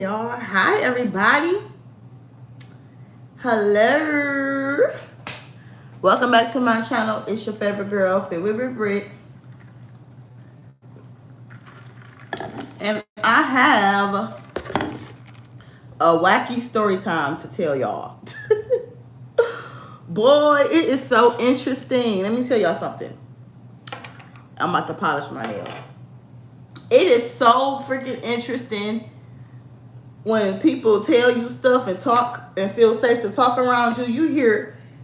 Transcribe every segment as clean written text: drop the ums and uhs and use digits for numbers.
Y'all, hi everybody. Hello. Welcome back to my channel. It's your favorite girl, Fit with Britt. And I have a wacky story time to tell y'all. Boy, it is so interesting. Let me tell y'all something. I'm about to polish my nails. It is so freaking interesting when people tell you stuff and talk and feel safe to talk around you.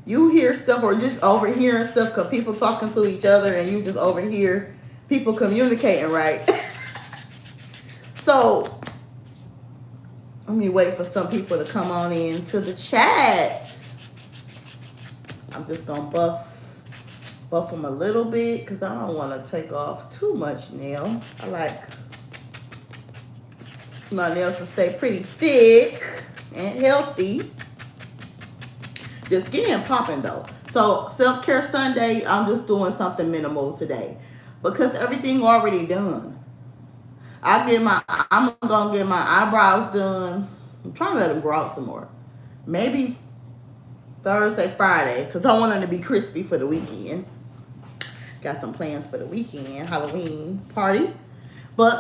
You hear stuff or just overhearing stuff because people talking to each other and you just overhear people communicating, right? So let me wait for some people to come on in to the chat. I'm just gonna buff them a little bit because I don't want to take off too much nail. I like my nails to stay pretty thick and healthy. The skin popping though. So self-care Sunday, I'm just doing something minimal today because everything already done. I'm gonna get my eyebrows done. I'm trying to let them grow out some more. Maybe Thursday, Friday, because I want them to be crispy for the weekend. Got some plans for the weekend, Halloween party. But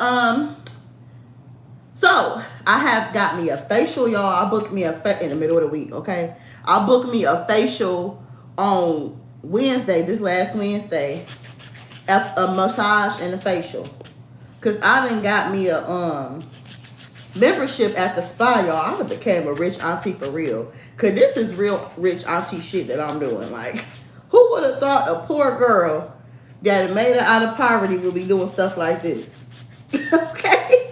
so I have got me a facial, y'all. I booked me in the middle of the week, okay? I booked me a facial on Wednesday, this last Wednesday, a massage and a facial. Cause I done got me a membership at the spa, y'all. I done became a rich auntie for real. Cause this is real rich auntie shit that I'm doing. Like, who would have thought a poor girl that made it out of poverty would be doing stuff like this? Okay.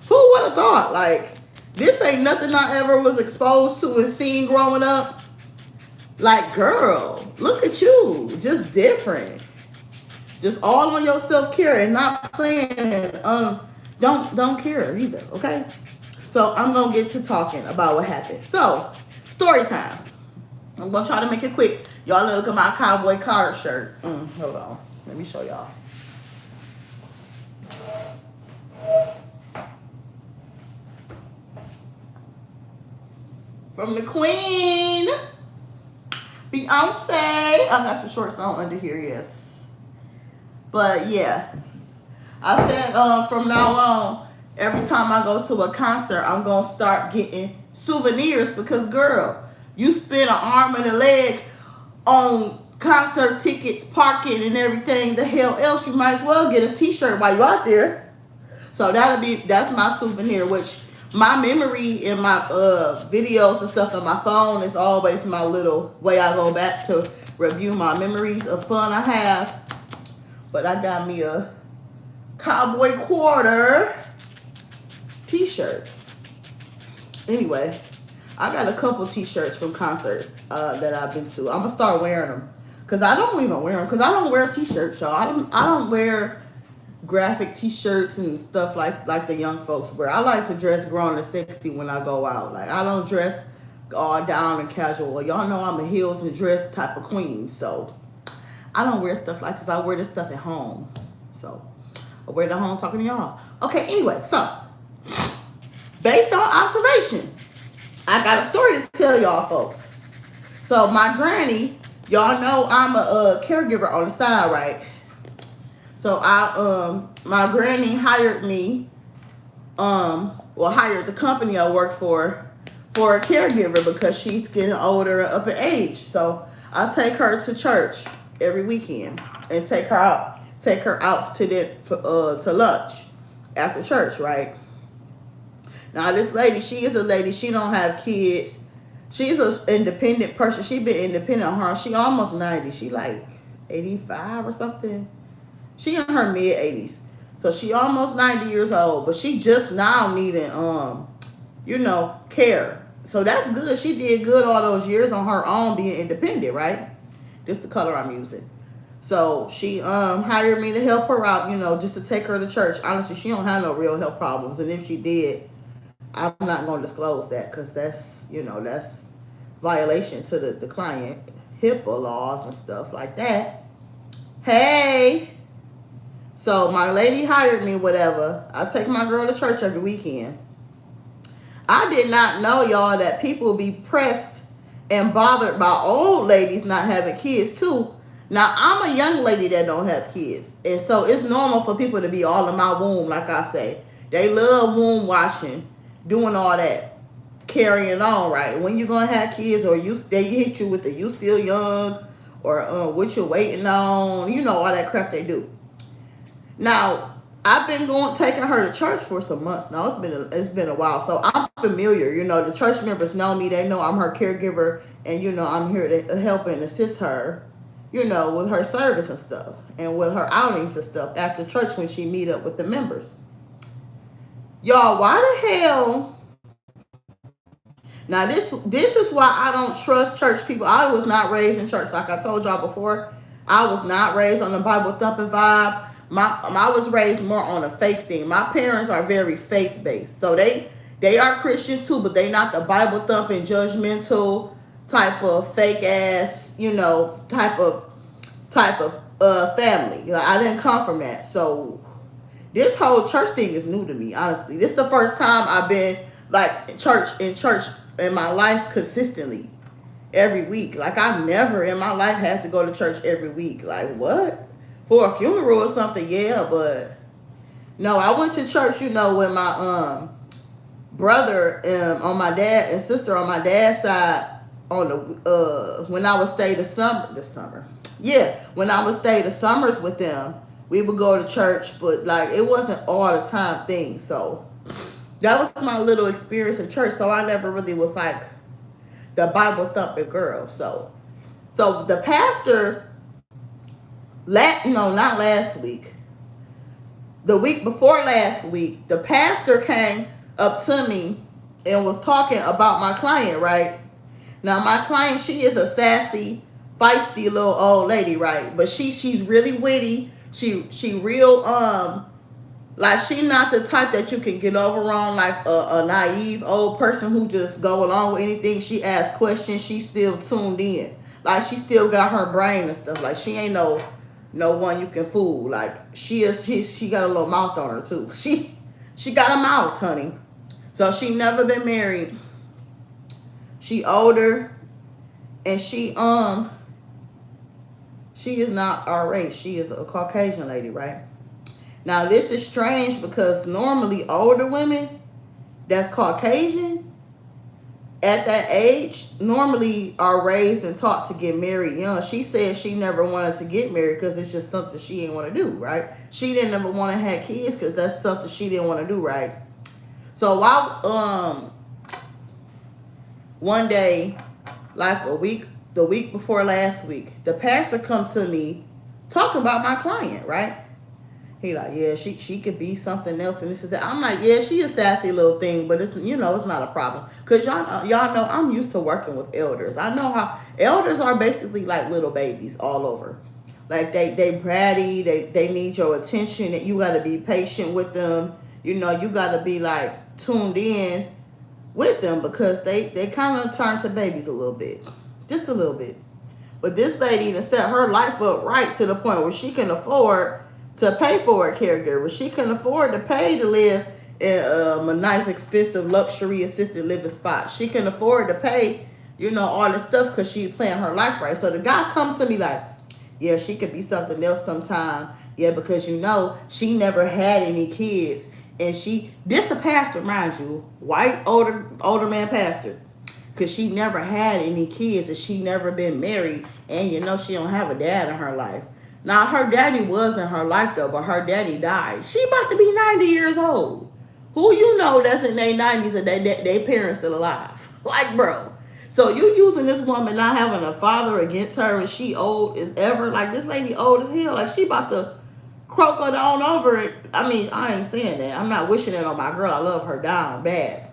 Who would have thought? Like, this ain't nothing I ever was exposed to and seen growing up. Like, girl, look at you. Just different. Just all on your self-care and not playing and don't care either, okay? So I'm gonna get to talking about what happened. So, story time. I'm gonna try to make it quick. Y'all look at my cowboy Carter shirt. Hold on. Let me show y'all. From the Queen, Beyonce. I got some shorts on under here, yes. But yeah, I said from now on, every time I go to a concert, I'm gonna start getting souvenirs because, girl, you spend an arm and a leg on concert tickets, parking, and everything. The hell else, you might as well get a T-shirt while you're out there. So that's my souvenir, which my memory in my videos and stuff on my phone is always my little way I go back to review my memories of fun I have. But I got me a cowboy quarter T-shirt. Anyway, I got a couple T-shirts from concerts that I've been to. I'm gonna start wearing them because I don't even wear them because I don't wear T-shirts, y'all. I don't wear graphic T-shirts and stuff like the young folks wear. I like to dress grown and sexy when I go out. Like, I don't dress all down and casual. Y'all know I'm a heels and dress type of queen, so I don't wear stuff like this. I wear this stuff at home. So I wear it at home talking to y'all. Okay, anyway, so based on observation, I got a story to tell y'all folks. So my granny, y'all know I'm a caregiver on the side, right? So my granny hired me, hired the company I work for a caregiver because she's getting older and up in age. So I take her to church every weekend and take her out to lunch after church, right? Now this lady, she is a lady. She don't have kids. She's an independent person. She been independent on her. She almost 90. She like 85 or something. She in her mid-80s. So she almost 90 years old. But she just now needing, care. So that's good. She did good all those years on her own being independent, right? This the color I'm using. So she hired me to help her out, just to take her to church. Honestly, she don't have no real health problems. And if she did, I'm not going to disclose that because that's violation to the client HIPAA laws and stuff like that. Hey. So my lady hired me, whatever. I take my girl to church every weekend. I did not know, y'all, that people be pressed and bothered by old ladies not having kids too. Now I'm a young lady that don't have kids, and so it's normal for people to be all in my womb, like I say. They love womb watching, doing all that, carrying on, right? When you gonna have kids, or they hit you with the you still young, or what you're waiting on, all that crap they do. Now, I've been taking her to church for some months now. It's been a while, so I'm familiar. The church members know me. They know I'm her caregiver, and I'm here to help and assist her, with her service and stuff, and with her outings and stuff after church when she meet up with the members. Y'all, why the hell? Now this is why I don't trust church people. I was not raised in church, like I told y'all before. I was not raised on the Bible thumping vibe. I was raised more on a faith thing. My parents are very faith based, so they are Christians too, but they not the Bible thumping, judgmental type of fake ass, type of family. I didn't come from that, so this whole church thing is new to me. Honestly, this is the first time I've been like church in my life consistently every week. Like, I've never in my life had to go to church every week. Like, what? For a funeral or something, yeah, but no, I went to church, with my brother on my dad and sister on my dad's side on the when I would stay the summer. Yeah, when I would stay the summers with them, we would go to church, but like it wasn't all the time thing. So that was my little experience in church. So I never really was like the Bible thumping girl. So the pastor, not last week, the week before last week, the pastor came up to me and was talking about my client, right? Now my client, she is a sassy, feisty little old lady, right? But she's really witty. She real like, she not the type that you can get over on, like a naive old person who just go along with anything. She asks questions. She still tuned in. Like, she still got her brain and stuff. Like, she ain't no one you can fool. Like, she got a little mouth on her too. She got a mouth, honey. So she never been married. She older, and she is not our race. She is a Caucasian lady, right? Now, this is strange because normally older women that's Caucasian at that age normally are raised and taught to get married young. She said she never wanted to get married because it's just something she didn't want to do, right? She didn't ever want to have kids because that's something she didn't want to do, right? So one day, like the week before last week, the pastor come to me talking about my client, right? He like, yeah, she could be something else, and this is that. I'm like, yeah, she a sassy little thing, but it's it's not a problem, cause y'all know I'm used to working with elders. I know how elders are basically like little babies all over. Like they bratty, they need your attention, and you got to be patient with them. You got to be like tuned in with them because they kind of turn to babies a little bit, just a little bit. But this lady done set her life up right to the point where she can afford to pay for a caregiver. She can afford to pay to live in a nice, expensive, luxury assisted living spot. She can afford to pay, all this stuff because she's playing her life right. So the guy comes to me like, yeah, she could be something else sometime. Yeah, because she never had any kids. And this the pastor, mind you, white, older man pastor. Because she never had any kids and she never been married. And she don't have a dad in her life. Now, her daddy was in her life, though, but her daddy died. She about to be 90 years old. Who that's in their 90s and their parents still alive? Like, bro. So you using this woman not having a father against her and she old as ever? Like, this lady old as hell. Like, she about to croak her down over it. I mean, I ain't saying that. I'm not wishing that on my girl. I love her down bad.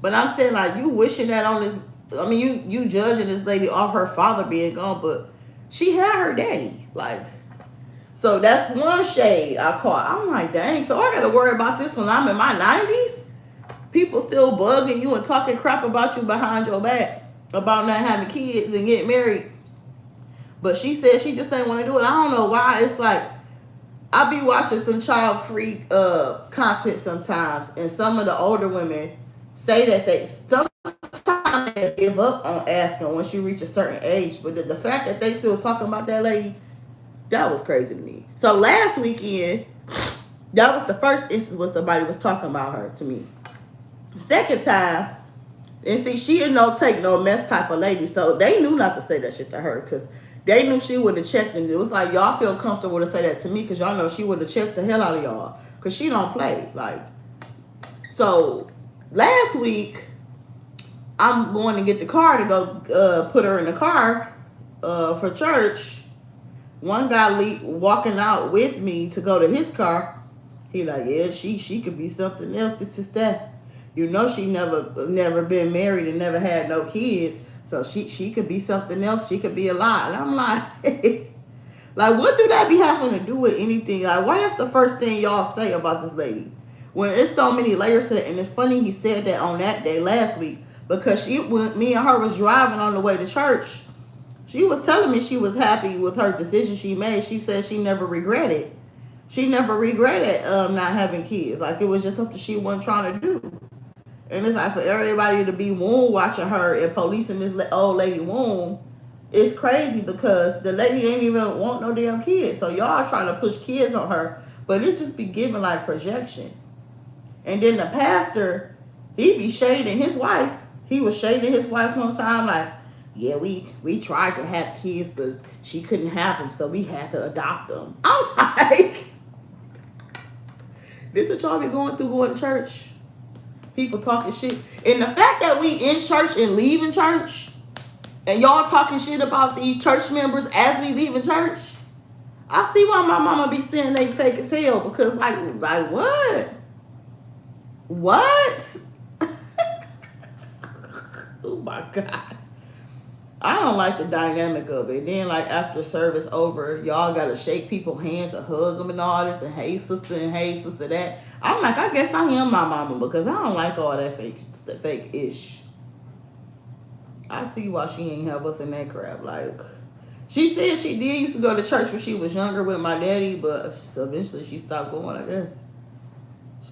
But I'm saying, like, you wishing that on this. I mean, you judging this lady off her father being gone, but she had her daddy. Like, so that's one shade I caught. I'm like, dang, so I got to worry about this when I'm in my 90s? People still bugging you and talking crap about you behind your back about not having kids and getting married. But she said she just didn't want to do it. I don't know why. It's like, I be watching some child-free content sometimes, and some of the older women say that they sometimes they give up on asking once you reach a certain age. But the fact that they still talking about that lady, that was crazy to me. So last weekend, that was the first instance where somebody was talking about her to me. The second time, and see, she didn't no take no mess type of lady, so they knew not to say that shit to her because they knew she would have checked, and it was like y'all feel comfortable to say that to me because y'all know she would have checked the hell out of y'all because she don't play. Like, so last week I'm going to get the car to go put her in the car for church. One guy walking out with me to go to his car. He like, yeah, she could be something else. This is that. You know, she never been married and never had no kids. So she could be something else. She could be a lie. And I'm like, like, what do that be having to do with anything? Like, why that's the first thing y'all say about this lady? When it's so many layers to it. And it's funny he said that on that day last week because when me and her was driving on the way to church, she was telling me she was happy with her decision she made. She said she never regretted. She never regretted not having kids. Like, it was just something she wasn't trying to do. And it's like for everybody to be wound watching her and policing this old lady wound, it's crazy because the lady ain't even want no damn kids. So y'all trying to push kids on her, but it just be giving like projection. And then the pastor, he be shading his wife. He was shading his wife one time like, yeah, we tried to have kids, but she couldn't have them, so we had to adopt them. I'm like, this what y'all be going through going to church? People talking shit. And the fact that we in church and leaving church, and y'all talking shit about these church members as we leaving church, I see why my mama be saying they fake as hell. Because like what? What? Oh my God. I don't like the dynamic of it. Then like after service over, y'all gotta shake people's hands and hug them and all this and hey sister that. I'm like, I guess I am my mama because I don't like all that fake-ish. I see why she ain't have us in that crap. Like, she said she did used to go to church when she was younger with my daddy, but eventually she stopped going, I guess.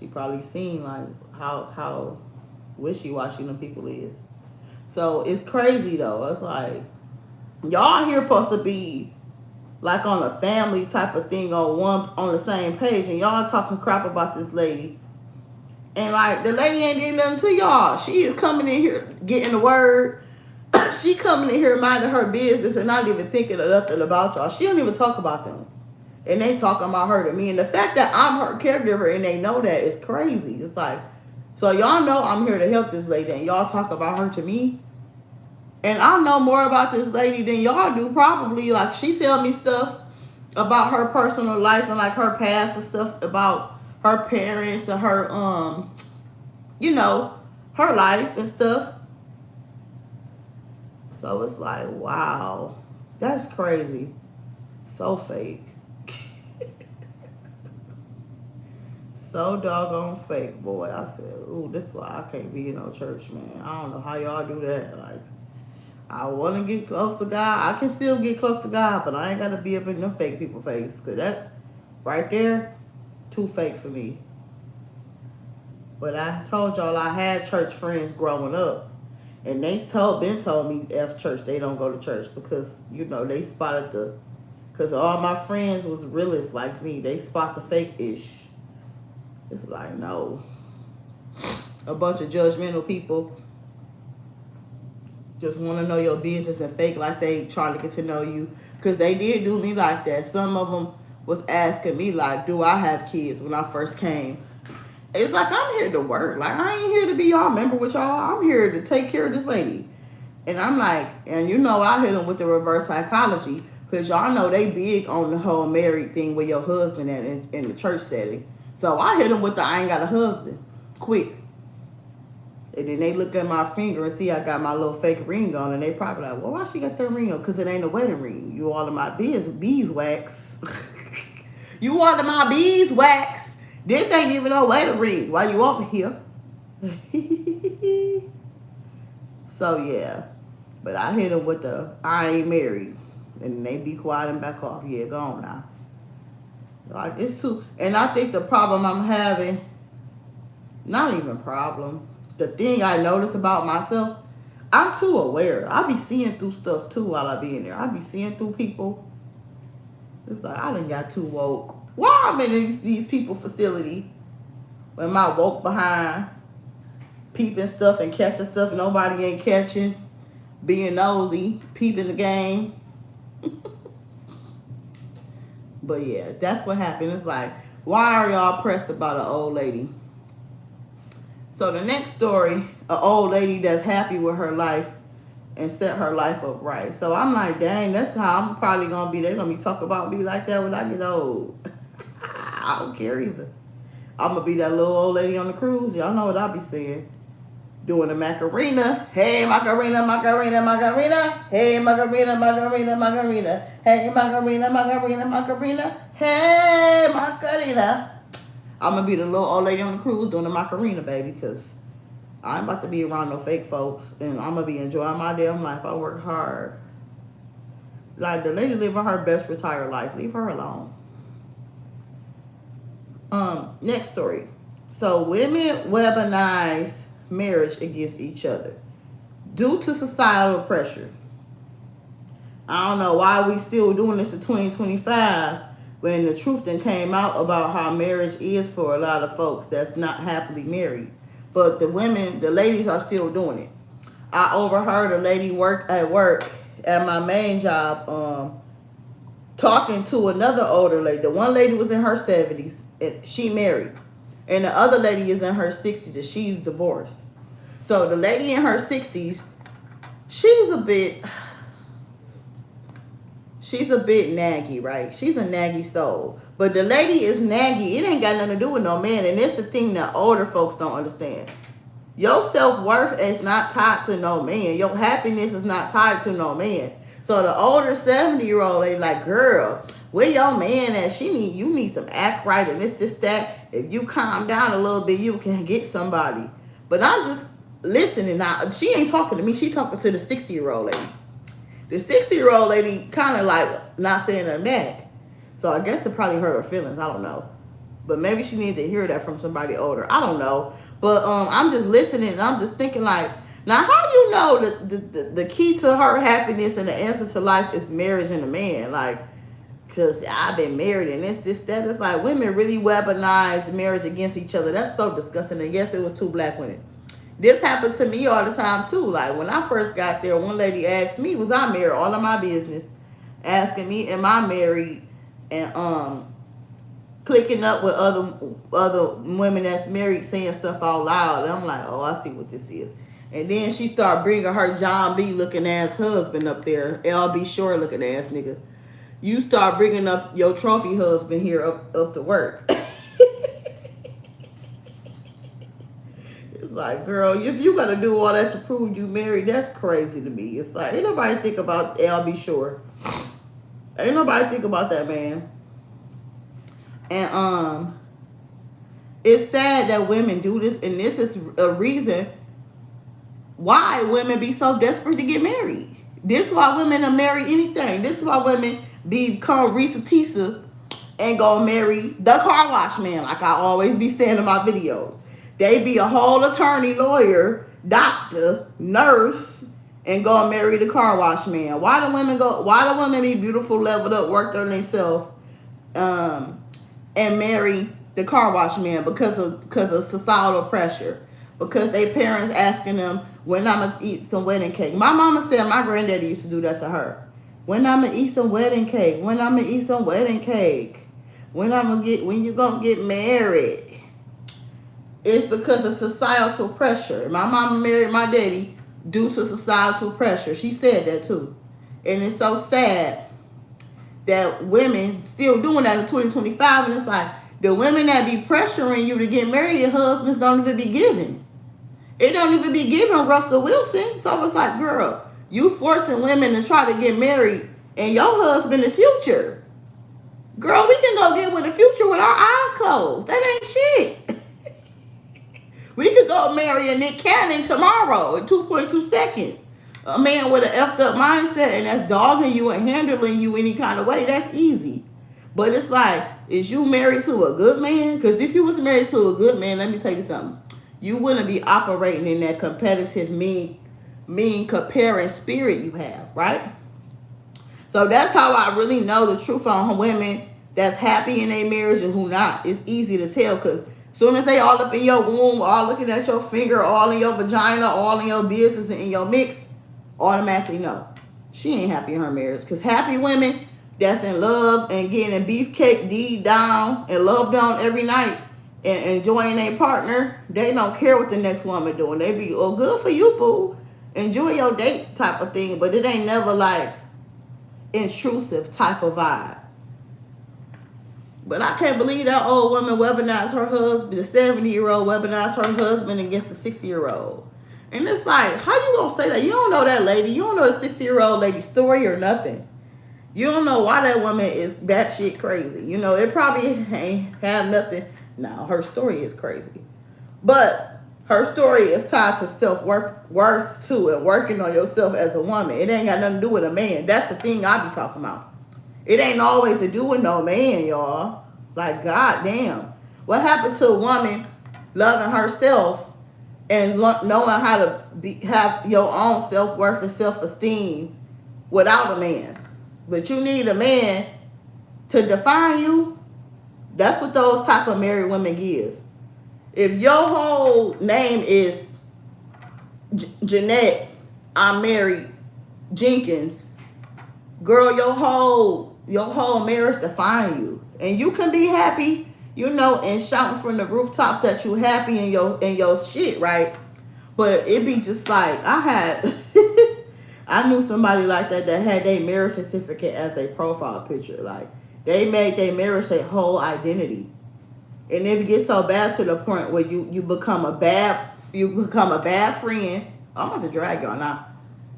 She probably seen like how wishy-washy them people is. So it's crazy though. It's like y'all here supposed to be like on a family type of thing on the same page, and y'all talking crap about this lady. And like the lady ain't did nothing to y'all. She is coming in here getting the word. She coming in here minding her business and not even thinking of nothing about y'all. She don't even talk about them. And they talking about her to me. And the fact that I'm her caregiver and they know that is crazy. It's like, so y'all know I'm here to help this lady and y'all talk about her to me. And I know more about this lady than y'all do probably. Like, she tell me stuff about her personal life and like her past and stuff about her parents and her, her life and stuff. So it's like, wow, that's crazy. So fake. So doggone fake, boy. I said, ooh, this is why I can't be in no church, man. I don't know how y'all do that. Like, I want to get close to God. I can still get close to God, but I ain't got to be up in them fake people face. Because that right there, too fake for me. But I told y'all I had church friends growing up. And they told me F church, they don't go to church. Because, they spotted because all my friends was realists like me. They spot the fake-ish. It's like, no. A bunch of judgmental people just want to know your business and fake like they trying to get to know you. Because they did do me like that. Some of them was asking me, like, do I have kids when I first came? It's like, I'm here to work. Like, I ain't here to be y'all member with y'all. I'm here to take care of this lady. And I'm like, and I hit them with the reverse psychology. Because y'all know they big on the whole married thing with your husband in the church setting. So I hit them with the I ain't got a husband. Quick. And then they look at my finger and see I got my little fake ring on. And they probably like, well, why she got that ring on? Because it ain't a wedding ring. You all of my beeswax. You all of my beeswax. This ain't even no wedding ring. Why you over here? So, yeah. But I hit them with the I ain't married. And they be quiet and back off. Yeah, go on now. Like, it's too. And I think the problem I'm having, not even problem, the thing I noticed about myself, I'm too aware. I be seeing through stuff too while I be in there. I be seeing through people. It's like I done got too woke. Why I'm in these people facility when my woke behind peeping stuff and catching stuff nobody ain't catching, being nosy, peeping the game. But yeah, that's what happened. It's like, why are y'all pressed about an old lady? So the next story, an old lady that's happy with her life and set her life up right. So I'm like, dang, that's how I'm probably gonna be. They're gonna be talking about me like that when I get old. I don't care either. I'm gonna be that little old lady on the cruise. Y'all know what I be saying. Doing the Macarena. Hey, Macarena, Macarena, Macarena. Hey, Macarena, Macarena, Macarena. Hey, Macarena, Macarena, Macarena. Hey, Macarena. I'm gonna be the little old lady on the cruise doing the Macarena, baby, because I ain't about to be around no fake folks, and I'm gonna be enjoying my damn life. I work hard. Like, the lady living her best retired life. Leave her alone. Next story. So women weaponize marriage against each other due to societal pressure. I don't know why we still doing this in 2025 when the truth then came out about how marriage is for a lot of folks that's not happily married. But the women, the ladies are still doing it. I overheard a lady work at my main job talking to another older lady. The one lady was in her 70s and she married. And the other lady is in her 60s and she's divorced. So the lady in her 60s, she's a bit naggy, right? She's a naggy soul. But the lady is naggy. It ain't got nothing to do with no man. And it's the thing that older folks don't understand. Your self-worth is not tied to no man. Your happiness is not tied to no man. So the older 70-year-old lady like, girl, where your man at? You need some act right and this, that. If you calm down a little bit, you can get somebody. But I'm just listening now. She ain't talking to me. She talking to the 60-year-old lady. The 60-year-old lady kind of like not saying her back. So I guess it probably hurt her feelings. I don't know. But maybe she needed to hear that from somebody older. I don't know. But I'm just listening and I'm just thinking like, now how do you know that the key to her happiness and the answer to life is marriage and a man? Like, because I've been married and this, that. It's like women really weaponize marriage against each other. That's so disgusting. And yes, it was 2 black women. This happened to me all the time too. Like when I first got there, one lady asked me, was I married? All of my business. Asking me, am I married? And clicking up with other women that's married saying stuff out loud. And I'm like, oh, I see what this is. And then she started bringing her John B. looking ass husband up there. LB Short looking ass nigga. You start bringing up your trophy husband here up to work. It's like, girl, if you got to do all that to prove you married, that's crazy to me. It's like, ain't nobody think about LB Short. Ain't nobody think about that man. And it's sad that women do this, and this is a reason why women be so desperate to get married. This is why women will marry anything. This is why women become Risa Tisa and go marry the car wash man, like I always be saying in my videos. They be a whole attorney, lawyer, doctor, nurse, and go and marry the car wash man. Why do women be beautiful, leveled up, worked on themselves, and marry the car wash man? Because of societal pressure. Because they parents asking them, when I'm going to eat some wedding cake. My mama said my granddaddy used to do that to her. When I'm going to eat some wedding cake. When I'm going to eat some wedding cake. When you going to get married. It's because of societal pressure. My mama married my daddy due to societal pressure. She said that too. And it's so sad that women still doing that in 2025. And it's like, the women that be pressuring you to get married, your husbands don't even be giving. It don't even be giving Russell Wilson. So it's like, girl, you forcing women to try to get married and your husband is future. Girl, we can go get with the future with our eyes closed. That ain't shit. We could go marry a Nick Cannon tomorrow in 2.2 seconds. A man with an effed up mindset and that's dogging you and handling you any kind of way, that's easy. But it's like, is you married to a good man? Because if you was married to a good man, let me tell you something. you wouldn't be operating in that competitive, mean comparing spirit you have, right? So that's how I really know the truth on women that's happy in their marriage and who not. It's easy to tell because as soon as they all up in your womb, all looking at your finger, all in your vagina, all in your business and in your mix, automatically know she ain't happy in her marriage. Because happy women that's in love and getting beefcake deed down and loved on every night and enjoying their partner, they don't care what the next woman doing. They be, oh, good for you, boo. Enjoy your date type of thing. But it ain't never like intrusive type of vibe. But I can't believe that old woman weaponized her husband, the 70-year-old weaponized her husband against the 60-year-old. And it's like, how you gonna say that? You don't know that lady. You don't know the 60-year-old lady's story or nothing. You don't know why that woman is batshit crazy. You know, it probably ain't have nothing. Now, her story is crazy. But her story is tied to self-worth too, and working on yourself as a woman. It ain't got nothing to do with a man. That's the thing I be talking about. It ain't always to do with no man, y'all. Like, goddamn. What happened to a woman loving herself and knowing how to have your own self-worth and self-esteem without a man? But you need a man to define you. That's what those type of married women give. If your whole name is Jeanette, I'm married, Jenkins, girl, your whole marriage define you. And you can be happy, you know, and shouting from the rooftops that you happy in your shit, right? But it be just like, I knew somebody like that had their marriage certificate as their profile picture. Like, they made their marriage their whole identity. And it gets so bad to the point where you become a bad friend. I'm about to drag y'all now.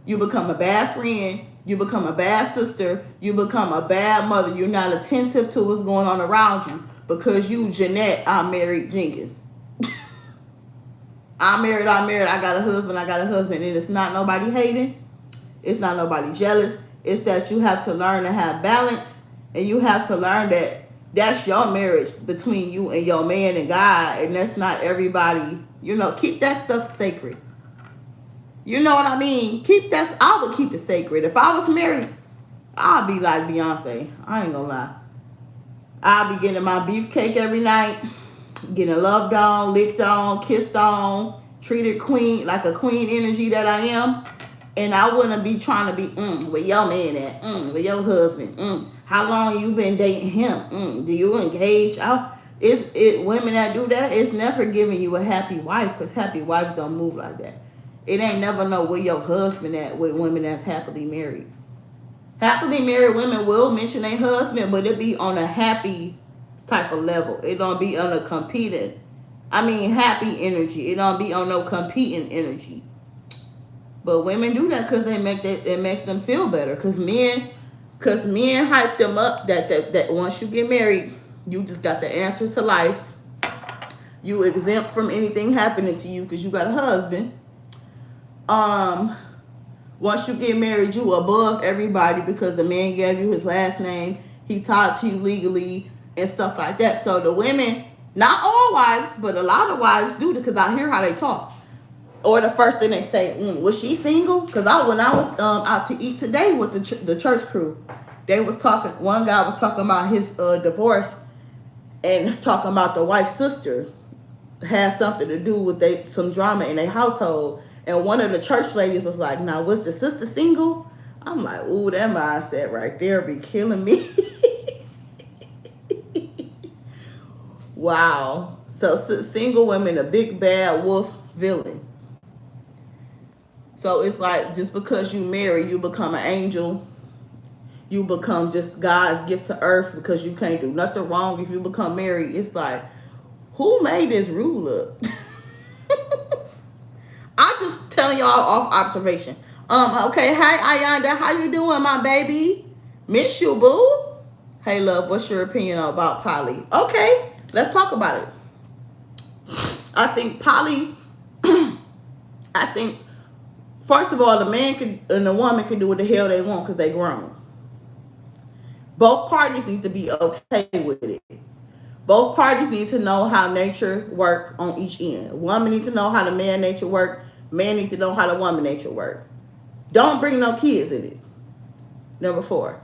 You become a bad friend. You become a bad sister. You become a bad mother. You're not attentive to what's going on around you because you, Jeanette, I'm married, Jenkins. I'm married, I got a husband, And it's not nobody hating. It's not nobody jealous. It's that you have to learn to have balance. And you have to learn that that's your marriage between you and your man and God. And that's not everybody. You know, keep that stuff sacred. You know what I mean? I would keep it sacred. If I was married, I'd be like Beyonce. I ain't gonna lie. I'd be getting my beefcake every night, getting loved on, licked on, kissed on, treated like a queen energy that I am. And I wouldn't be trying to be, where your man at? With your husband? How long you been dating him? Do you engage? Women that do that, it's never giving you a happy wife because happy wives don't move like that. It ain't never know where your husband at with women that's happily married. Happily married women will mention their husband, but it be on a happy type of level. It don't be on a happy energy. It don't be on no competing energy. But women do that because it makes them feel better. Because men hype them up that once you get married, you just got the answer to life. You exempt from anything happening to you because you got a husband. Once you get married, you above everybody because the man gave you his last name. He taught you legally and stuff like that. So the women, not all wives, but a lot of wives do because I hear how they talk. Or the first thing they say, was she single? Because when I was out to eat today with the church crew, they was talking. One guy was talking about his divorce and talking about the wife's sister had something to do with some drama in their household. And one of the church ladies was like, now, was the sister single? I'm like, ooh, that mindset right there be killing me. Wow. So single women, a big bad wolf villain. So it's like just because you marry, you become an angel. You become just God's gift to earth because you can't do nothing wrong if you become married. It's like, who made this rule up? I'm just telling y'all off observation. Okay, hi Ayanda, how you doing, my baby? Miss you, boo. Hey, love, what's your opinion about poly? Okay, let's talk about it. I think first of all, the man and the woman can do what the hell they want because they grown. Both parties need to be okay with it. Both parties need to know how nature work on each end. Woman needs to know how the man nature work. Man needs to know how the woman nature work. Don't bring no kids in it. Number 4.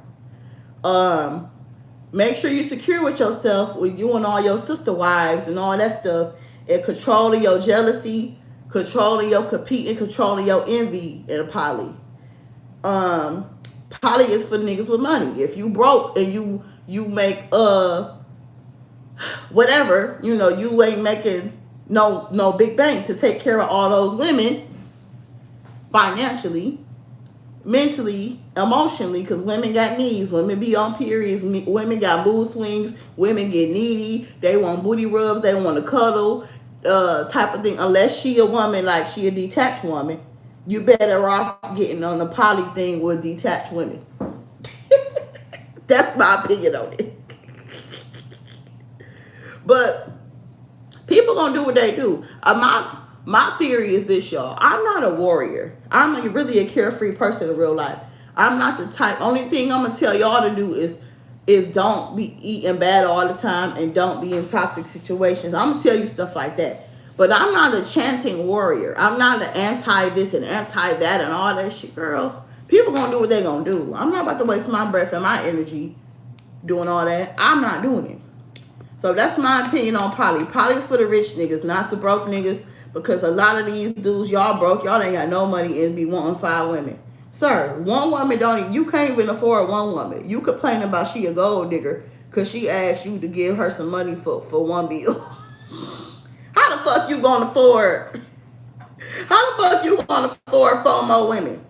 Make sure you're secure with yourself with you and all your sister wives and all that stuff, and controlling your jealousy, controlling your competing, controlling your envy in a poly. Poly is for niggas with money. If you broke and you make whatever, you ain't making no big bank to take care of all those women financially, mentally, emotionally, because women got needs. Women be on periods. Women got mood swings. Women get needy. They want booty rubs. They want to cuddle, type of thing. Unless she a woman, like she a detached woman, you better off getting on the poly thing with detached women. That's my opinion on it. But people gonna do what they do. My theory is this, y'all. I'm not a warrior. I'm really a carefree person in real life. I'm not the type. Only thing I'm gonna tell y'all to do is don't be eating bad all the time and don't be in toxic situations. I'm gonna tell you stuff like that. But I'm not a chanting warrior. I'm not an anti this and anti that and all that shit, girl. People gonna do what they gonna do. I'm not about to waste my breath and my energy doing all that. I'm not doing it. So that's my opinion on poly. Poly is for the rich niggas, not the broke niggas. Because a lot of these dudes, y'all broke, y'all ain't got no money and be wanting 5 women. Sir, one woman you can't even afford one woman. You complain about she a gold digger because she asked you to give her some money for one bill. How the fuck you gonna afford? How the fuck you gonna afford 4 more women?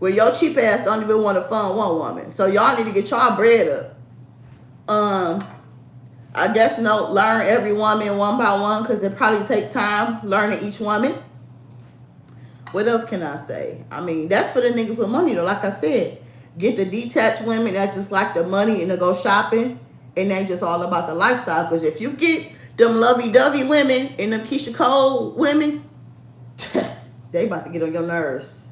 Well, your cheap ass don't even want to fund one woman. So y'all need to get y'all bread up. I guess learn every woman one by one because it probably take time learning each woman. What else can I say? I mean, that's for the niggas with money though. Like I said, get the detached women that just like the money and to go shopping and they just all about the lifestyle. Because if you get them lovey-dovey women and them Keisha Cole women, they about to get on your nerves.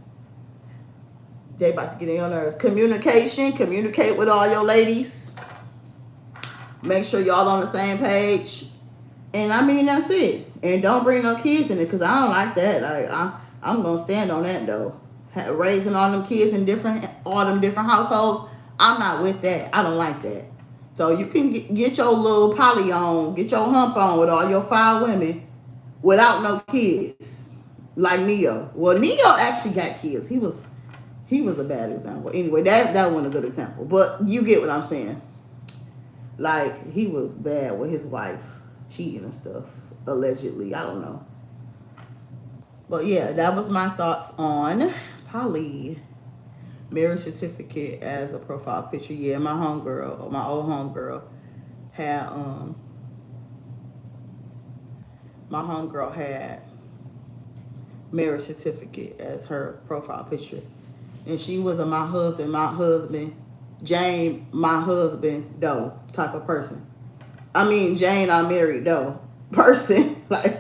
They about to get on your nerves. Communicate with all your ladies. Make sure y'all on the same page. And I mean, that's it. And don't bring no kids in it because I don't like that. I'm going to stand on that, though. Raising all them kids in all them different households, I'm not with that. I don't like that. So you can get your little poly on, get your hump on with all your 5 women without no kids. Like Neo. Well, Neo actually got kids. He was a bad example. Anyway, that wasn't a good example. But you get what I'm saying. Like, he was bad with his wife, cheating and stuff, allegedly. I don't know. But yeah, that was my thoughts on poly. Marriage certificate as a profile picture. Yeah, my old homegirl had, marriage certificate as her profile picture. And she was a my husband, Jane, my husband, though, type of person. I mean, Jane, I married, though, person. Like,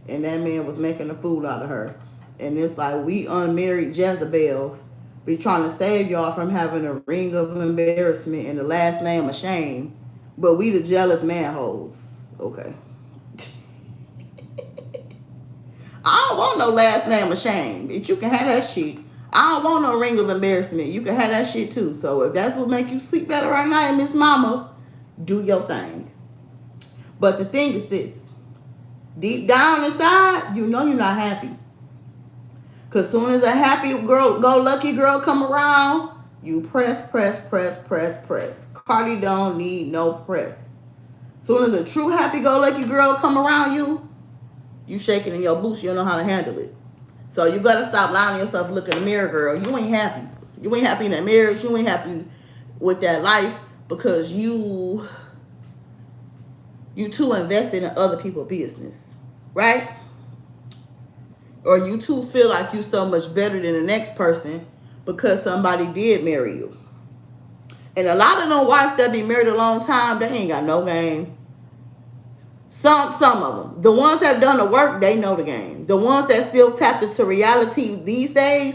and that man was making a fool out of her. And it's like, we unmarried Jezebels be trying to save y'all from having a ring of embarrassment and the last name of shame. But we the jealous manholes. Okay. I don't want no last name of shame. Bitch, you can have that shit. I don't want no ring of embarrassment. You can have that shit too. So if that's what make you sleep better at night, Miss Mama, do your thing. But the thing is this. Deep down inside, you know you're not happy. Because soon as a happy girl, go-lucky girl come around, you press. Cardi don't need no press. Soon as a true happy-go-lucky girl come around you shaking in your boots. You don't know how to handle it. So you got to stop lying to yourself. Look in the mirror, girl. You ain't happy. You ain't happy in that marriage. You ain't happy with that life because you too invested in other people's business. Right? Or you too feel like you so much better than the next person because somebody did marry you. And a lot of them wives that be married a long time, they ain't got no game. Some of them. The ones that have done the work, they know the game. The ones that still tapped into reality these days,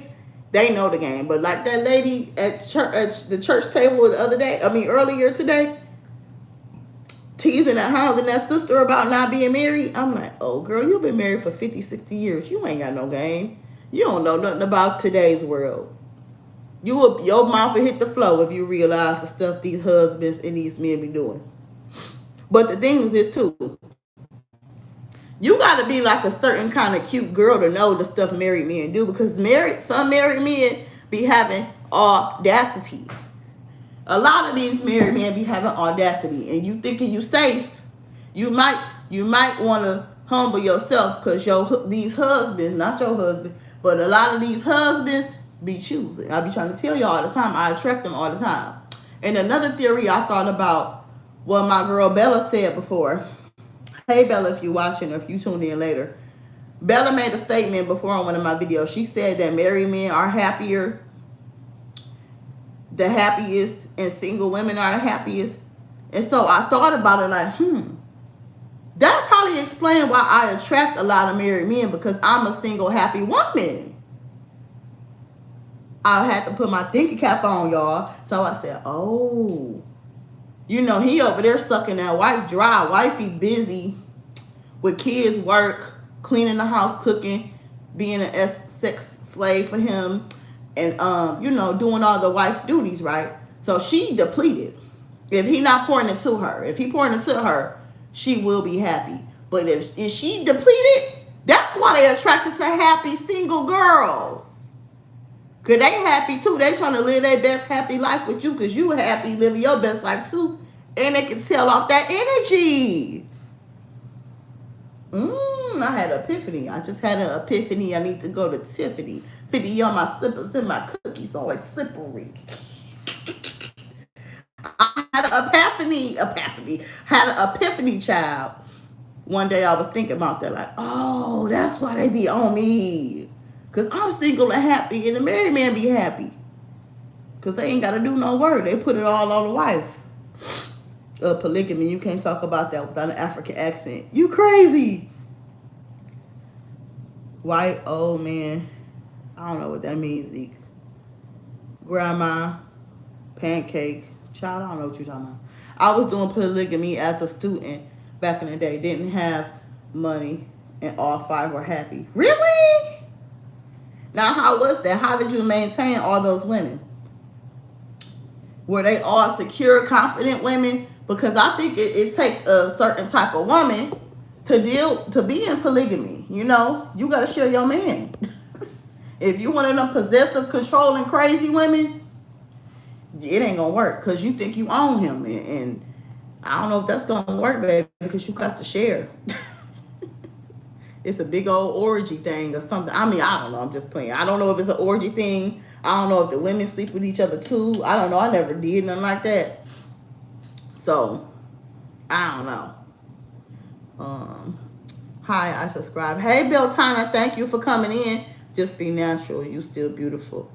they know the game. But like that lady at the church table earlier today, teasing and hounding that sister about not being married. I'm like, oh girl, you've been married for 50, 60 years. You ain't got no game. You don't know nothing about today's world. Your mouth will hit the floor if you realize the stuff these husbands and these men be doing. But the thing is this too. You gotta be like a certain kind of cute girl to know the stuff married men do, because some married men be having audacity. A lot of these married men be having audacity, and you thinking you safe. You might want to humble yourself, because these husbands, not your husband, but a lot of these husbands be choosing. I be trying to tell you all the time. I attract them all the time. And another theory I thought about, what my girl Bella said before. Hey Bella, if you're watching or if you tune in later. Bella made a statement before on one of my videos. She said that married men are happier, the happiest, and single women are the happiest. And so I thought about it like, that probably explains why I attract a lot of married men, because I'm a single happy woman. I had to put my thinking cap on, y'all. So I said, oh, he over there sucking that wife dry. Wifey busy with kids, work, cleaning the house, cooking, being an sex slave for him, and doing all the wife duties, right? So she depleted. If he not pouring into her, if he pouring into her, she will be happy. But if she depleted, that's why they attracted to happy single girls. Because they happy too. They trying to live their best happy life with you, because you happy living your best life too. And they can tell off that energy. I had an epiphany. I just had an epiphany. I need to go to Tiffany. 50 on my slippers and my cookies always slippery. I had an epiphany, child. One day I was thinking about that, like, oh, that's why they be on me. Because I'm single and happy, and the married man be happy. Because they ain't got to do no work. They put it all on the wife. Polygamy, you can't talk about that without an African accent. You crazy. White old man. I don't know what that means, Zeke. Grandma. Pancake. Child, I don't know what you're talking about. I was doing polygamy as a student back in the day. Didn't have money, and all 5 were happy. Really? Now, how was that? How did you maintain all those women? Were they all secure, confident women? Because I think it takes a certain type of woman to be in polygamy. You got to share your man. If you one of them possessive, controlling, crazy women, it ain't going to work, because you think you own him. And I don't know if that's going to work, baby, because you got to share. It's a big old orgy thing or something. I mean, I don't know. I'm just playing. I don't know if it's an orgy thing. I don't know if the women sleep with each other too. I don't know. I never did nothing like that. So, I don't know. Hi, I subscribe. Hey, Bill Tyner, thank you for coming in. Just be natural. You still beautiful.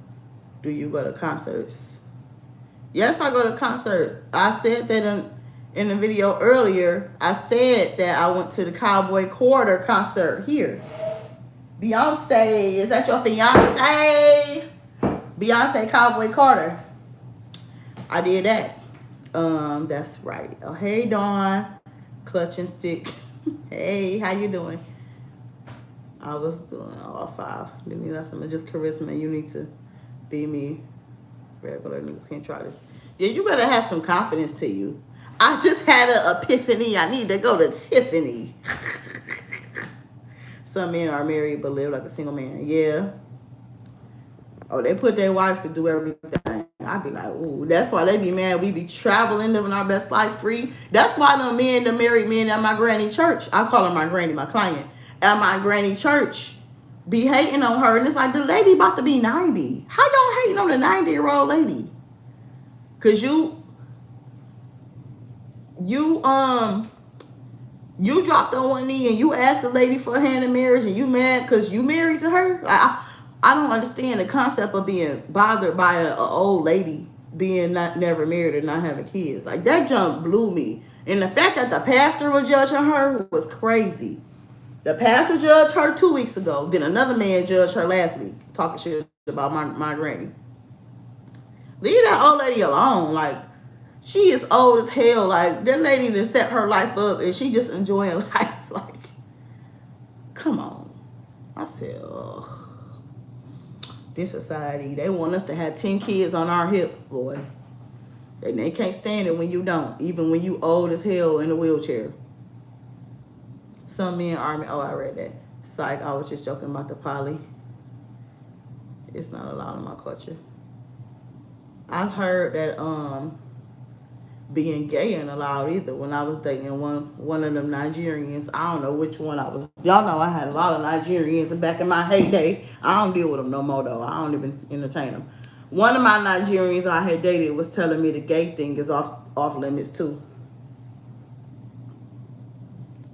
Do you go to concerts? Yes, I go to concerts. I said that in the video earlier. I said that I went to the Cowboy Quarter concert here. Beyonce, is that your fiance? Beyonce Cowboy Carter. I did that. That's right. Oh, hey, Dawn. Clutch and stick. Hey, how you doing? I was doing all 5. Give me nothing. Just charisma. You need to be me. Regular niggas can't try this. Yeah, you better have some confidence to you. I just had an epiphany. I need to go to Tiffany. Some men are married but live like a single man. Yeah. Oh, they put their wives to do everything. I'd be like, ooh, that's why they be mad. We be traveling, living our best life free. That's why the married men at my granny church, I call her my granny, my client, at my granny church, be hating on her. And it's like, the lady about to be 90. How y'all hating on the 90-year-old lady? Because you dropped on one knee and you asked the lady for a hand in marriage, and you mad because you married to her? I don't understand the concept of being bothered by an old lady being never married or not having kids. Like, that junk blew me. And the fact that the pastor was judging her was crazy. The pastor judged her 2 weeks ago. Then another man judged her last week, talking shit about my granny. Leave that old lady alone. Like, She is old as hell. Like, that lady that set her life up and she just enjoying life. Like, come on. I said, ugh. This society, they want us to have 10 kids on our hip, boy. And they can't stand it when you don't, even when you old as hell in a wheelchair. Some men army. Oh, I read that. Psych, I was just joking about the poly. It's not allowed in my culture. I've heard that being gay ain't allowed either. When I was dating one of them Nigerians, I don't know which one I was. Y'all know I had a lot of Nigerians back in my heyday. I don't deal with them no more though. I don't even entertain them. One of my Nigerians I had dated was telling me the gay thing is off limits too.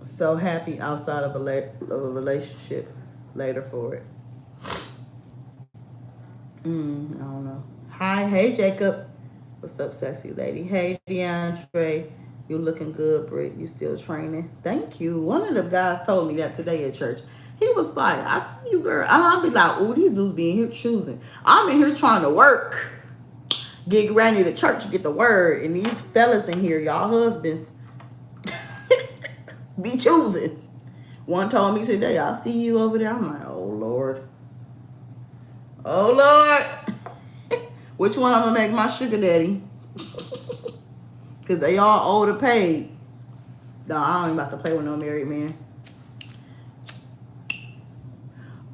So happy outside of a relationship later for it. I don't know. Hi, hey Jacob. What's up, sexy lady? Hey DeAndre. You looking good, Britt. You still training? Thank you. One of the guys told me that today at church. He was like, I see you, girl. I'll be like, oh, these dudes being here choosing. I'm in here trying to work. Get ready to church to get the word. And these fellas in here, y'all husbands, be choosing. One told me today, I'll see you over there. I'm like, oh, Lord. Oh, Lord. Which one I'm going to make my sugar daddy? Because they all old and paid. No, I ain't about to play with no married man.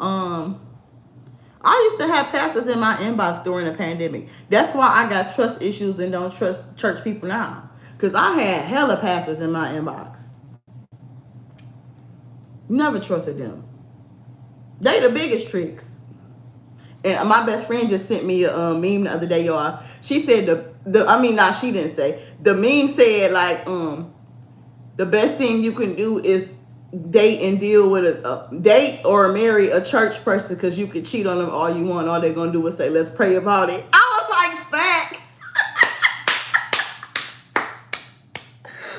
I used to have pastors in my inbox during the pandemic. That's why I got trust issues and don't trust church people now. Because I had hella pastors in my inbox. Never trusted them. They the biggest tricks. And my best friend just sent me a meme the other day, y'all. She said she didn't say. The meme said like, the best thing you can do is date and deal with date or marry a church person because you can cheat on them all you want. All they're gonna do is say, let's pray about it. I was like, facts.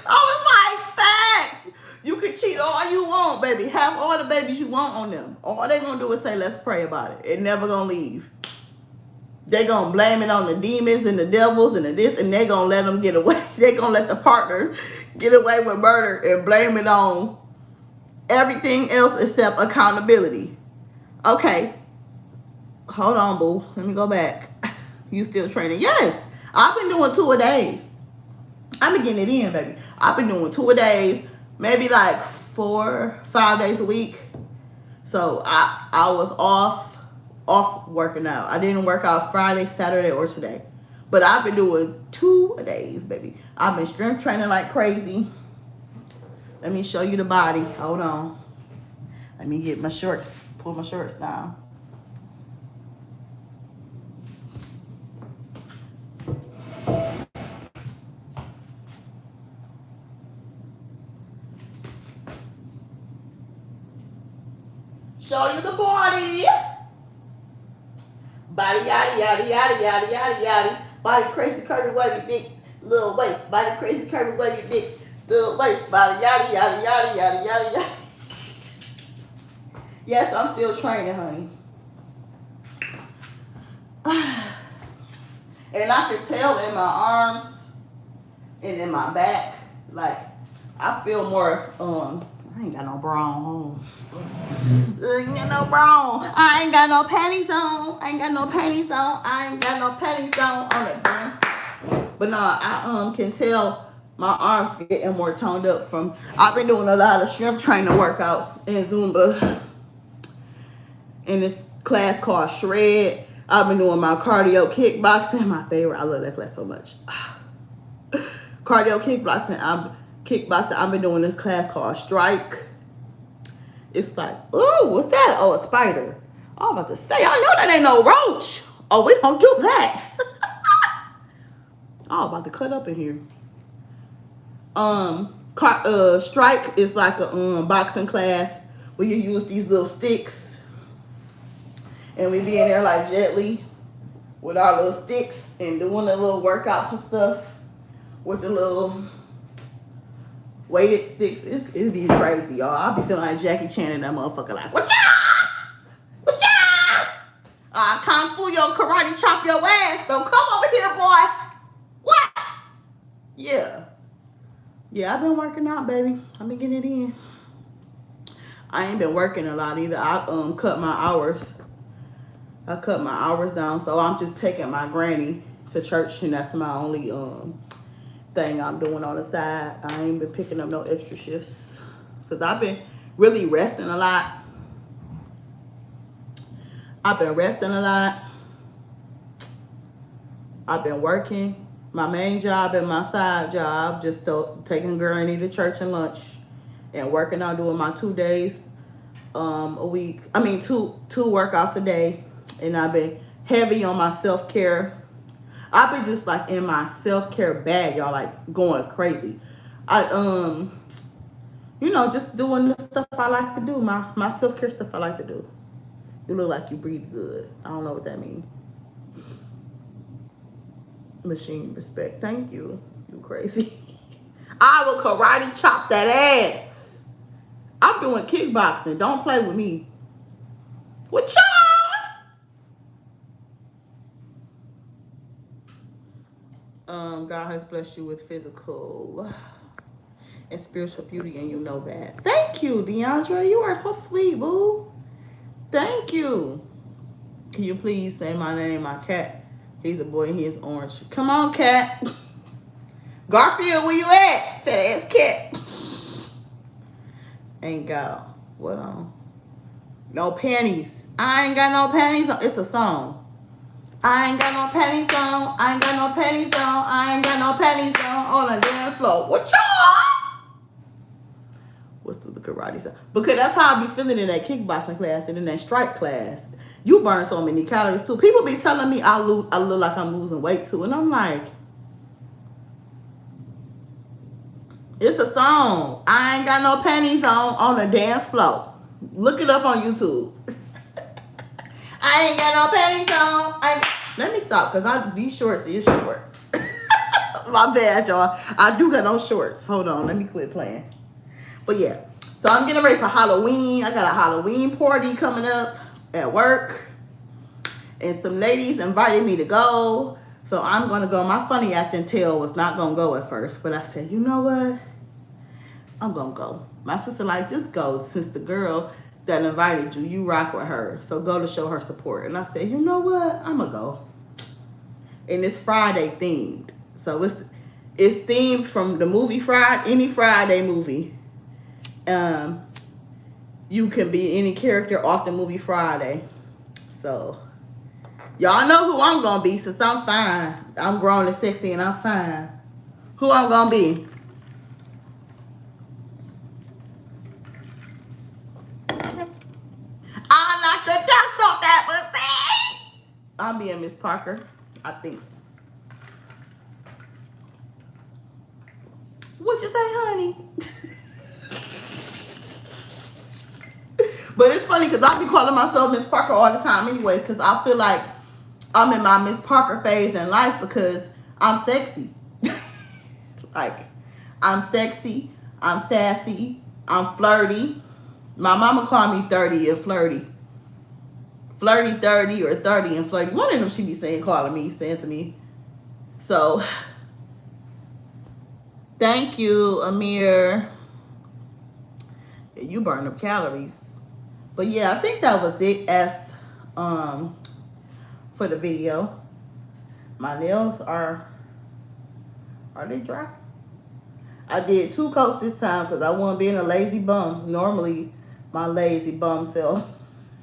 I was like, facts. You can cheat all you want, baby. Have all the babies you want on them. All they're gonna do is say, let's pray about it. It never gonna leave. They gonna blame it on the demons and the devils and the this, and they gonna let them get away. They gonna let the partner get away with murder and blame it on everything else except accountability. Okay. Hold on, boo. Let me go back. You still training? Yes. I've been doing 2 a days. I've been getting it in, baby. I've been doing 2 a days, maybe like 4-5 days a week. So I was off working out. I didn't work out Friday, Saturday, or today. But I've been doing 2 a days, baby. I've been strength training like crazy. Let me show you the body. Hold on. Let me get my shorts. Pull my shorts down. Show you the body. Body yada yada yada yada yada yada. Body crazy curvy wavy dick. Little waist. Body crazy curvy wavy dick. Little waist. Body yada yada yada yada yada yada. Yes, I'm still training, honey. And I can tell in my arms and in my back, like I feel more I ain't got no bra on. I ain't got no bra on. I ain't got no panties on. I ain't got no panties on. I ain't got no panties on the damn. But no, I can tell my arms getting more toned up from. I've been doing a lot of strength training workouts in Zumba. In this class called Shred. I've been doing my cardio kickboxing. My favorite. I love that class so much. Cardio kickboxing. I've been doing this class called Strike. It's like, oh, what's that? Oh, a spider. I'm about to say, I know that ain't no roach. Oh, we don't do that. I'm about to cut up in here. Strike is like a boxing class where you use these little sticks. And we be in there like Jet Li with our little sticks and doing the little workouts and stuff with the little weighted sticks. It'd be crazy, y'all. I'll be feeling like Jackie Chan and that motherfucker like, what ya? What ya? Kung Fu your karate chop your ass. So come over here, boy. What? Yeah. Yeah, I've been working out, baby. I've been getting it in. I ain't been working a lot either. I cut my hours. I cut my hours down, so I'm just taking my granny to church, and that's my only thing I'm doing on the side. I ain't been picking up no extra shifts because I've been really resting a lot. I've been resting a lot. I've been working my main job and my side job, just taking granny to church and lunch, and working out, doing my 2 days a week. I mean, two workouts a day, and I've been heavy on my self-care. I've been just like in my self-care bag, y'all, like going crazy. I just doing the stuff I like to do, my self-care stuff I like to do. You look like you breathe good. I don't know what that means. Machine respect. Thank you. You crazy. I will karate chop that ass. I'm doing kickboxing. Don't play with me. What y'all? God has blessed you with physical and spiritual beauty, and you know that. Thank you, DeAndre. You are so sweet, boo. Thank you. Can you please say my name? My cat. He's a boy and he is orange. Come on, cat. Garfield, where you at? Fat ass cat. Ain't got what on? No panties. I ain't got no panties on. It's a song. I ain't got no panties on. I ain't got no panties on. I ain't got no panties on the dance floor. What y'all? What's the karate song? Because that's how I be feeling in that kickboxing class and in that strike class. You burn so many calories too. People be telling me I look like I'm losing weight too, and I'm like, it's a song. I ain't got no panties on the dance floor. Look it up on YouTube. I ain't got no panties on. Let me stop because these shorts is short. My bad, y'all. I do got no shorts. Hold on. Let me quit playing. But yeah. So I'm getting ready for Halloween. I got a Halloween party coming up at work. And some ladies invited me to go. So I'm going to go. My funny acting tail was not going to go at first. But I said, you know what? I'm going to go. My sister like, just go. Since the girl that invited you, you rock with her. So go to show her support. And I said, you know what? I'm going to go. And it's Friday themed. So it's themed from the movie Friday, any Friday movie. You can be any character off the movie Friday. So y'all know who I'm going to be since I'm fine. I'm grown and sexy and I'm fine. Who I'm going to be? I like the dust off that pussy. I'm being Miss Parker, I think. What you say, honey? But it's funny because I be calling myself Miss Parker all the time anyway, because I feel like I'm in my Miss Parker phase in life because I'm sexy. Like, I'm sexy, I'm sassy, I'm flirty. My mama called me 30 and flirty. Flirty 30 or 30 and flirty. One of them she be saying to me. So, thank you, Amir. You burn up calories. But yeah, I think that was it as for the video. My nails are they dry? I did 2 coats this time because I wasn't being a lazy bum. Normally, my lazy bum self,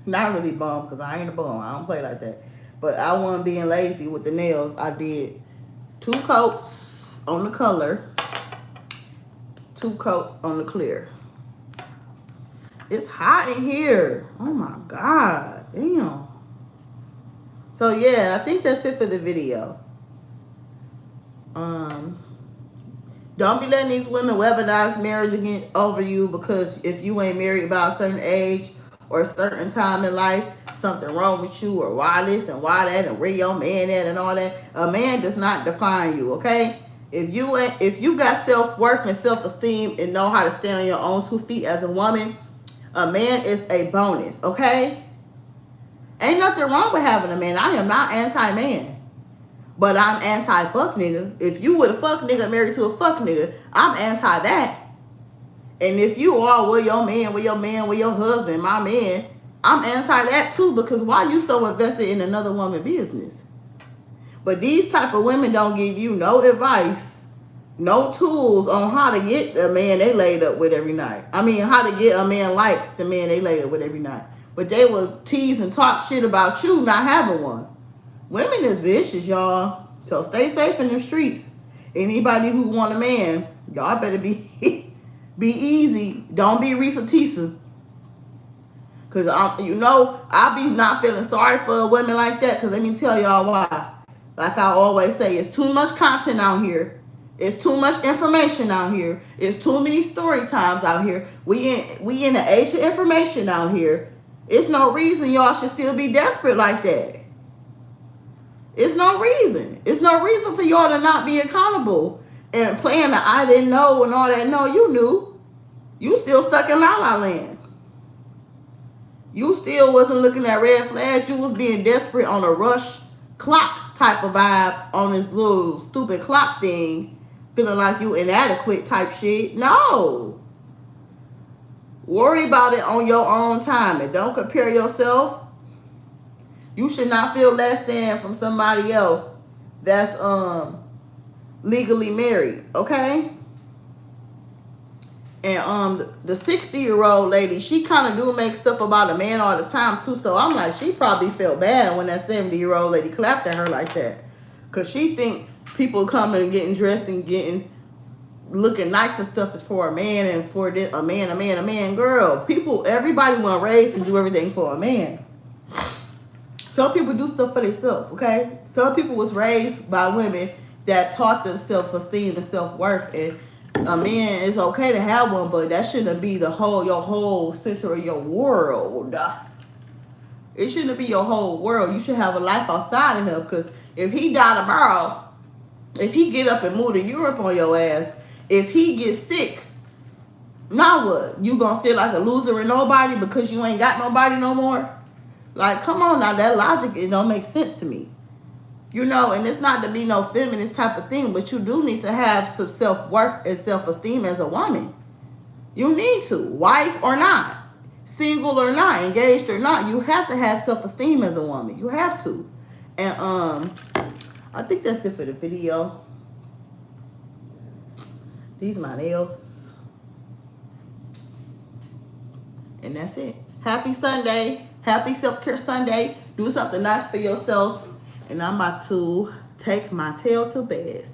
not really bum because I ain't a bum. I don't play like that. But I wasn't being lazy with the nails. I did 2 coats on the color, 2 coats on the clear. It's hot in here. Oh my God. Damn. So yeah, I think that's it for the video. Don't be letting these women weaponize marriage again over you, because if you ain't married by a certain age or a certain time in life, something wrong with you, or why this and why that and where your man at and all that. A man does not define you, okay? If you got self-worth and self-esteem and know how to stand on your own 2 feet as a woman, a man is a bonus, okay? Ain't nothing wrong with having a man. I am not anti-man. But I'm anti-fuck nigga. If you with a fuck nigga married to a fuck nigga, I'm anti that. And if you are with your man, with your husband, my man, I'm anti that too, because why you so invested in another woman's business? But these type of women don't give you no advice, no tools on how to get the man they laid up with every night. I mean, how to get a man like the man they laid up with every night. But they will tease and talk shit about you not having one. Women is vicious, y'all. So stay safe in the streets. Anybody who want a man, y'all better be be easy. Don't be Risa Tisa. Because, I be not feeling sorry for women like that. Because let me tell y'all why. Like I always say, it's too much content out here. It's too much information out here. It's too many story times out here. We in the age of information out here. It's no reason y'all should still be desperate like that. It's no reason. It's no reason for y'all to not be accountable and playing the I didn't know and all that. No, you knew. You still stuck in La La Land. You still wasn't looking at red flags. You was being desperate on a rush clock type of vibe on this little stupid clock thing, feeling like you inadequate type shit. No. Worry about it on your own time and don't compare yourself. You should not feel less than from somebody else that's legally married, okay? And the 60-year-old lady, she kind of do make stuff about a man all the time too. So I'm like, she probably felt bad when that 70-year-old lady clapped at her like that, cause she think people coming and getting dressed and getting looking nice and stuff is for a man and for a man. Girl, everybody want raised to do everything for a man. Some people do stuff for themselves, okay? Some people was raised by women that taught them self-esteem and self-worth, and a man is okay to have one, but that shouldn't be your whole center of your world. It shouldn't be your whole world. You should have a life outside of him, because if he die tomorrow, if he get up and move to Europe on your ass, if he gets sick, now what? You gonna feel like a loser and nobody because you ain't got nobody no more? Like, come on now, that logic, it don't make sense to me. And it's not to be no feminist type of thing, but you do need to have some self-worth and self-esteem as a woman. You need to, wife or not, single or not, engaged or not, you have to have self-esteem as a woman. You have to. And I think that's it for the video. These are my nails. And that's it. Happy Sunday. Happy Self-Care Sunday. Do something nice for yourself. And I'm about to take my tail to bed.